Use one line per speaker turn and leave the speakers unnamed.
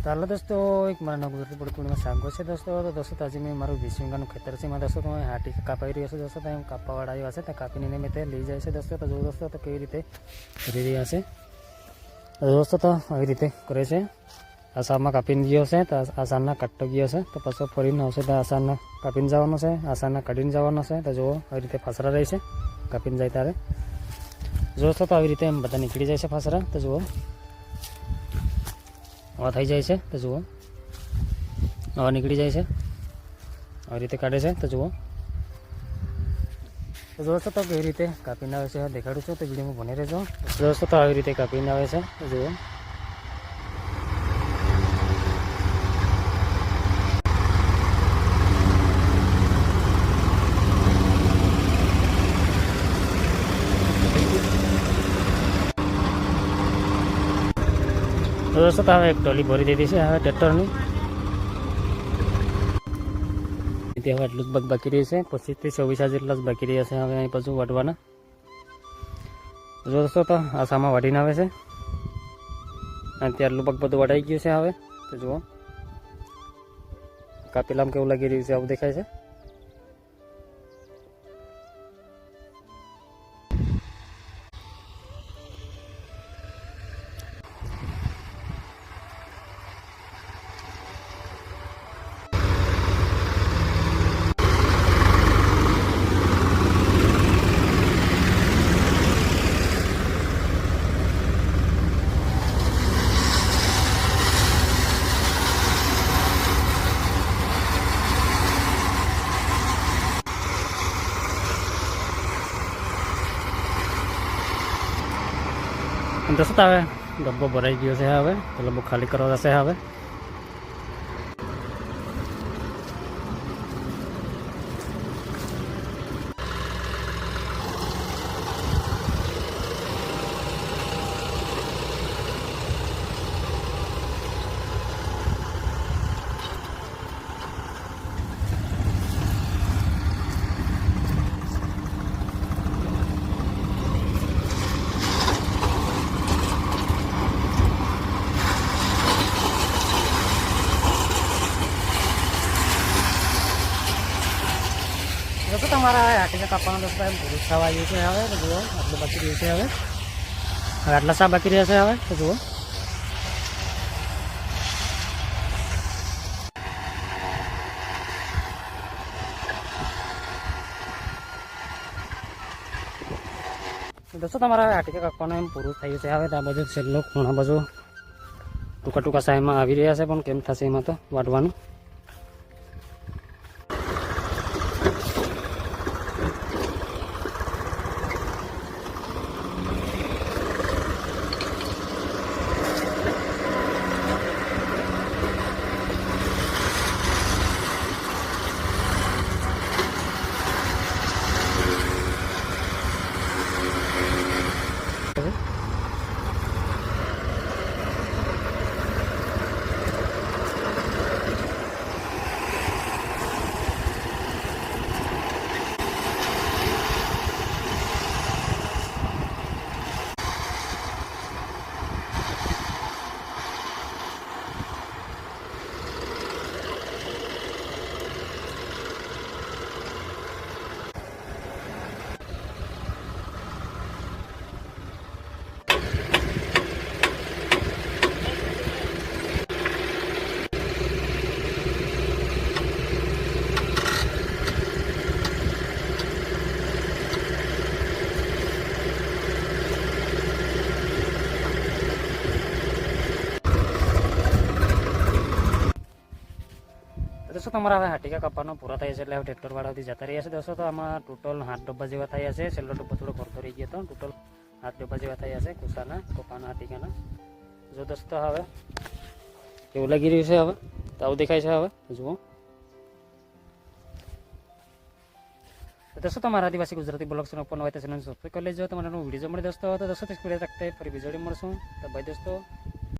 तो हेलो दोस्तों, एक मारा ना गुजराती पड़कुड़ी सांगो से दोस्तों आज मैं मारू 20 वीघा खेतर से दोस्तों तो हाटी कापाई रही है दोस्तों तो कापावाड़ा આવ્યો હશે તો કાપીને મેં તે લઈ જાય છે दोस्तों। तो जो दोस्तों तो કેવી રીતે કરી રહ્યા છે दोस्तों तो આવી રીતે કરે છે। આ સામમાં કાપીને ગયો છે તો આ સામના કાટતો ગયો છે તો પાછો ફરીને આવશે તો આ સામના કાપીને જવાનો છે, આ સામના કાઢીને જવાનો છે। તો જો આવી રીતે ફાસરા રહે છે કાપીને જાય ત્યારે दोस्तों तो આવી રીતે બધા નીકળી જાય છે ફાસરા। તો જુઓ आवा थी जाए तो जुओ आवा निकली जाए आ रीते काढ़े से। तो जुओ तो दोस्तों तो कई रीते कापीने आवे छे देखाड़ू छूँ तो विडियो में बने रहो दोस्तों। तो आई रीते कापीने आवे छे तो जुओ तो दोस्तों तो हमें एक ट्रॉली भरी दीधी है हमें ट्रेक्टरनी हमें एटलू ज बाकी रही है 25 થી 26 જેટલા જ બાકી રહ્યા છે હવે અહીં પાછું વાટવાના। दोस्तों तो આ સામા વાટીને આવે છે અને ત્યારલું પગ બધું વટાઈ ગયું છે હવે। તો જુઓ કાપેલામાં કેવું લાગી રહ્યું છે આવું દેખાય છે। दोस्तों तो हमें डब्बो भराई गयो है हमें तो डब्बो खाली करवा जैसे हमें दोस्तों तो हमारा हाटी का कापा दोस्तों बहुत सा आई है हमें। तो जुओ आटलू बाकी रही है हमें आटला सा बाकी रहा है हमें। तो जुओ दोस्तों तो हमारा हाटी का कापा एम पूरु थी है हमें। आ बाजू छेल्लो खूणा बाजू टूका टूका सा एम आई रहा है पण केम थशे एमां तो वाटवानुं। दोस्तों तो हमारा हाटी का कपानो पूरा थी है ट्रेक्टर वाला जता रही है दोस्तों। तो आम टोटल 8 डब्बा जेवा थी है छेल्लो डब्बो थोड़ो भरतो रही गयो तो टोटल 8 डब्बा जेवा थी है कुसाना कपाना हाटीकाना। जो दोस्तों हमें केवू लगी रही है हमें तो आવું देखाय है हमें जुओ। दोस्तों तो हमारा आदिवासी गुजराती ब्लॉग से ओपन हुआ तो चैनल सब्सक्राइब कर लीजिए। तो हमारा वीडियो जो मळे दोस्तों तो दोस्तों तक रखते फिर वीडियो मळशुं तो बाय दोस्तों।